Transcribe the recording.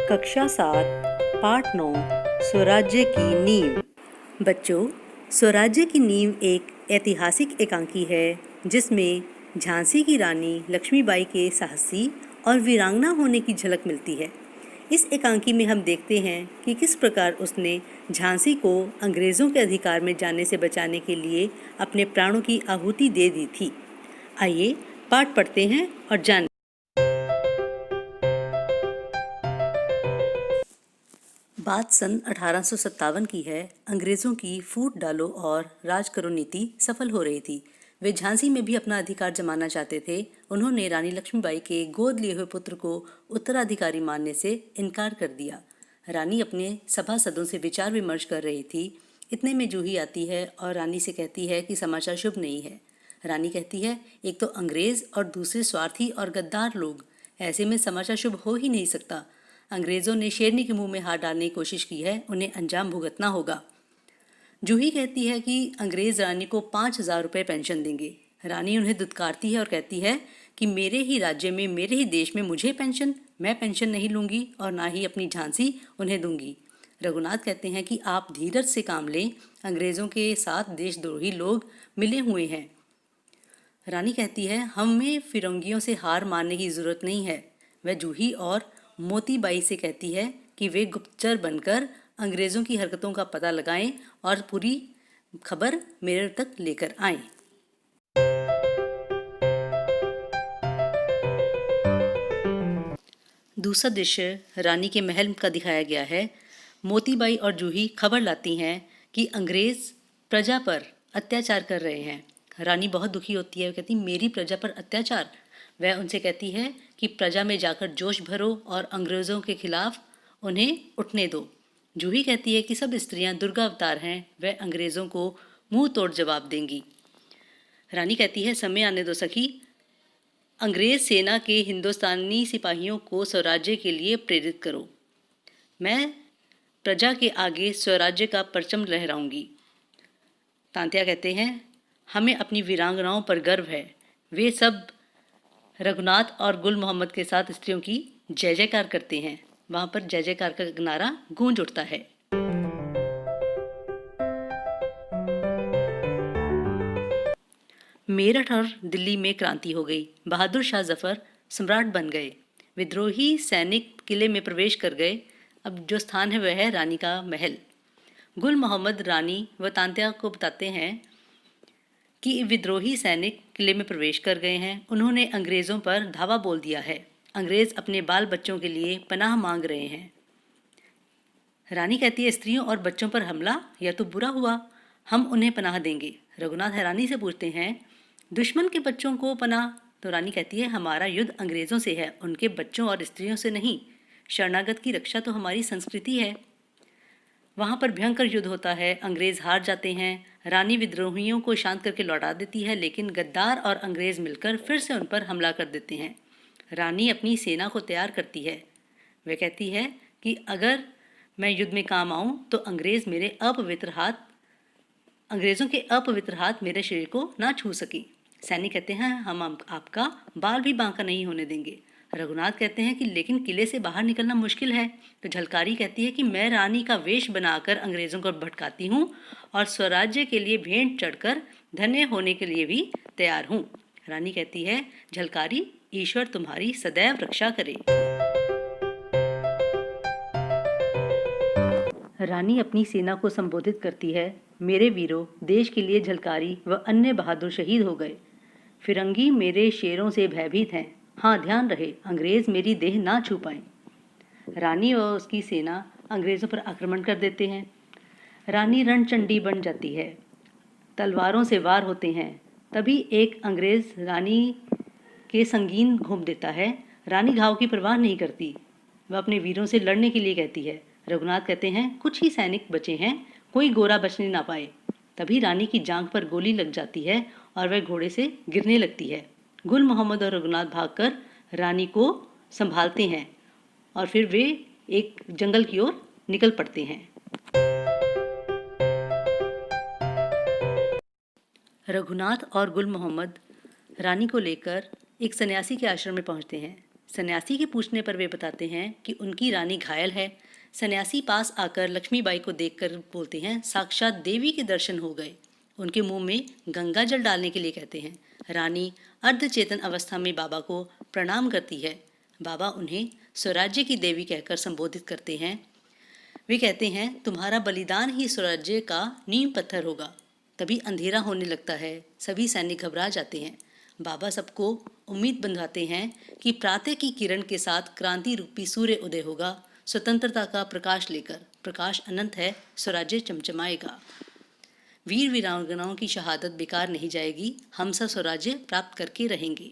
कक्षा 7 पाठ 9 स्वराज्य की नींव। बच्चों, स्वराज्य की नींव एक ऐतिहासिक एकांकी है जिसमें झांसी की रानी लक्ष्मीबाई के साहसी और वीरांगना होने की झलक मिलती है। इस एकांकी में हम देखते हैं कि किस प्रकार उसने झांसी को अंग्रेज़ों के अधिकार में जाने से बचाने के लिए अपने प्राणों की आहुति दे दी थी। आइए पाठ पढ़ते हैं और जान। बात सन 1857 की है। अंग्रेज़ों की फूट डालो और राज करो नीति सफल हो रही थी। वे झांसी में भी अपना अधिकार जमाना चाहते थे। उन्होंने रानी लक्ष्मीबाई के गोद लिए हुए पुत्र को उत्तराधिकारी मानने से इनकार कर दिया। रानी अपने सभासदों से विचार विमर्श कर रही थी। इतने में जूही आती है और रानी से कहती है कि समाचार शुभ नहीं है। रानी कहती है, एक तो अंग्रेज़ और दूसरे स्वार्थी और गद्दार लोग, ऐसे में समाचार शुभ हो ही नहीं सकता। अंग्रेज़ों ने शेरनी के मुंह में हाथ डालने की कोशिश की है, उन्हें अंजाम भुगतना होगा। जूही कहती है कि अंग्रेज़ रानी को 5,000 रुपये पेंशन देंगे। रानी उन्हें दुत्कारती है और कहती है कि मेरे ही राज्य में, मेरे ही देश में मुझे पेंशन, मैं पेंशन नहीं लूँगी और ना ही अपनी झांसी उन्हें दूंगी। रघुनाथ कहते हैं कि आप धीरज से काम लें, अंग्रेज़ों के साथ देशद्रोही लोग मिले हुए हैं। रानी कहती है, हमें फिरंगियों से हार मानने की ज़रूरत नहीं है। वह जूही और मोतीबाई से कहती है कि वे गुप्तचर बनकर अंग्रेज़ों की हरकतों का पता लगाएं और पूरी खबर मेरे तक लेकर आएं। दूसरा दृश्य रानी के महल का दिखाया गया है। मोतीबाई और जूही खबर लाती हैं कि अंग्रेज़ प्रजा पर अत्याचार कर रहे हैं। रानी बहुत दुखी होती है। वो कहती, मेरी प्रजा पर अत्याचार? वह उनसे कहती है कि प्रजा में जाकर जोश भरो और अंग्रेज़ों के खिलाफ उन्हें उठने दो। जूही कहती है कि सब स्त्रियां दुर्गा अवतार हैं, वह अंग्रेज़ों को मुंह तोड़ जवाब देंगी। रानी कहती है, समय आने दो सखी, अंग्रेज़ सेना के हिंदुस्तानी सिपाहियों को स्वराज्य के लिए प्रेरित करो। मैं प्रजा के आगे स्वराज्य का परचम लहराऊंगी। तांत्या कहते हैं, हमें अपनी वीरांगनाओं पर गर्व है। वे सब रघुनाथ और गुल मोहम्मद के साथ स्त्रियों की जय जयकार करते हैं। वहां पर जय जयकार का नारा गूंज उठता है। मेरठ और दिल्ली में क्रांति हो गई। बहादुर शाह जफर सम्राट बन गए। विद्रोही सैनिक किले में प्रवेश कर गए। अब जो स्थान है वह है रानी का महल। गुल मोहम्मद रानी व तांत्या को बताते हैं कि विद्रोही सैनिक किले में प्रवेश कर गए हैं। उन्होंने अंग्रेज़ों पर धावा बोल दिया है। अंग्रेज़ अपने बाल बच्चों के लिए पनाह मांग रहे हैं। रानी कहती है, स्त्रियों और बच्चों पर हमला यह तो बुरा हुआ, हम उन्हें पनाह देंगे। रघुनाथ हैरानी से पूछते हैं, दुश्मन के बच्चों को पनाह? तो रानी कहती है, हमारा युद्ध अंग्रेज़ों से है, उनके बच्चों और स्त्रियों से नहीं। शरणागत की रक्षा तो हमारी संस्कृति है। वहाँ पर भयंकर युद्ध होता है। अंग्रेज़ हार जाते हैं। रानी विद्रोहियों को शांत करके लौटा देती है, लेकिन गद्दार और अंग्रेज़ मिलकर फिर से उन पर हमला कर देते हैं। रानी अपनी सेना को तैयार करती है। वह कहती है कि अगर मैं युद्ध में काम आऊं तो अंग्रेज़ों के अपवित्र हाथ मेरे शरीर को ना छू सके। सैनिक कहते हैं, हम आपका बाल भी बांका नहीं होने देंगे। रघुनाथ कहते हैं कि लेकिन किले से बाहर निकलना मुश्किल है। तो झलकारी कहती है कि मैं रानी का वेश बनाकर अंग्रेज़ों को भटकाती हूँ और स्वराज्य के लिए भेंट चढ़कर धन्य होने के लिए भी तैयार हूँ। रानी कहती है, झलकारी, ईश्वर तुम्हारी सदैव रक्षा करे। रानी अपनी सेना को संबोधित करती है, मेरे वीरों, देश के लिए झलकारी व अन्य बहादुर शहीद हो गए। फिरंगी मेरे शेरों से भयभीत हैं। हाँ, ध्यान रहे, अंग्रेज़ मेरी देह ना छू पाएं। रानी और उसकी सेना अंग्रेज़ों पर आक्रमण कर देते हैं। रानी रणचंडी बन जाती है। तलवारों से वार होते हैं। तभी एक अंग्रेज़ रानी के संगीन घोंप देता है। रानी घाव की परवाह नहीं करती। वह अपने वीरों से लड़ने के लिए कहती है। रघुनाथ कहते हैं, कुछ ही सैनिक बचे हैं, कोई गोरा बचने ना पाए। तभी रानी की जांघ पर गोली लग जाती है और वह घोड़े से गिरने लगती है। गुल मोहम्मद और रघुनाथ भागकर रानी को संभालते हैं और फिर वे एक जंगल की ओर निकल पड़ते हैं। रघुनाथ और गुल मोहम्मद रानी को लेकर एक सन्यासी के आश्रम में पहुंचते हैं। सन्यासी के पूछने पर वे बताते हैं कि उनकी रानी घायल है। सन्यासी पास आकर लक्ष्मीबाई को देखकर बोलते हैं, साक्षात देवी के दर्शन हो गए। उनके मुंह में गंगा जल डालने के लिए कहते हैं। रानी अर्धचेतन अवस्था में बाबा को प्रणाम करती है। बाबा उन्हें स्वराज्य की देवी कहकर संबोधित करते हैं। वे कहते हैं, तुम्हारा बलिदान ही स्वराज्य का नींव पत्थर होगा। तभी अंधेरा होने लगता है। सभी सैनिक घबरा जाते हैं। बाबा सबको उम्मीद बंधाते हैं कि प्रातः की किरण के साथ क्रांति रूपी सूर्य उदय होगा, स्वतंत्रता का प्रकाश लेकर। प्रकाश अनंत है, स्वराज्य चमचमाएगा। वीर वीरांगनाओं की शहादत बेकार नहीं जाएगी, हम सब स्वराज्य प्राप्त करके रहेंगे।